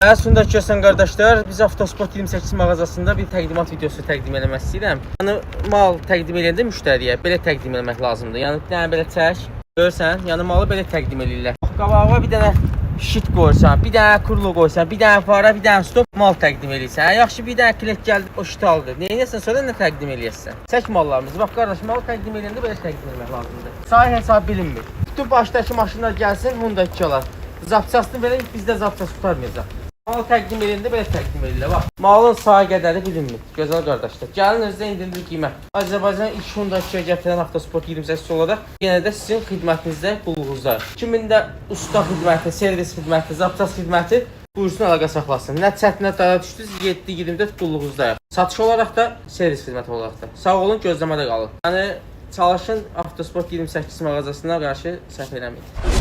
Əslində görsən qardaşlar, biz Avtosport 28 mağazasında bir təqdimat videosu təqdim eləmək istəyirəm. Yəni mal təqdim edəndə müştəriyə belə təqdim eləmək lazımdır. Yəni bir dənə belə çək, görsən, yəni malı belə təqdim edirlər. Qabağa bir dənə şit qoysan, bir dənə kurlu qoysan, bir dənə fara, bir dənə stop mal təqdim edirsən. Yaxşı bir dənə klient gəldi, o şiti aldı. Nəyinəsən sonra nə təqdim eləyəsən? Çək mallarımızı. Bax qardaş, malı təqdim edəndə belə təqdim etmək lazımdır. Sayı hesab bilinmir. Bütün başdakı maşınlar gəlsin, Hyundai 2 alar. Zapçasını verək, bizdə zapçası tutarmayacaq. Mal təqdim edəndə belə təqdim edirlər. Bax, malın sayı qədəri bilinmir. Gözəl qardaşlar. Gəlin özünüzə indirilir qiymət. Azərbaycan ilk Hyundai 2-yə gətirən Avtosport 28 olaraq yenə də sizin xidmətinizdə, qulluğunuzda. Kimin də usta xidməti, servis xidməti, zapças xidməti buyursun, əlaqə saxlasın. Nə çətinə dara düşdünüz, 7-24 qulluğunuzdayıq. Satış olaraq da, servis xidməti olaraq da. Sağ olun, gözləmədə qalın. Yəni çalışın Avtosport 28 mağazasına qarşı səhv eləməyin.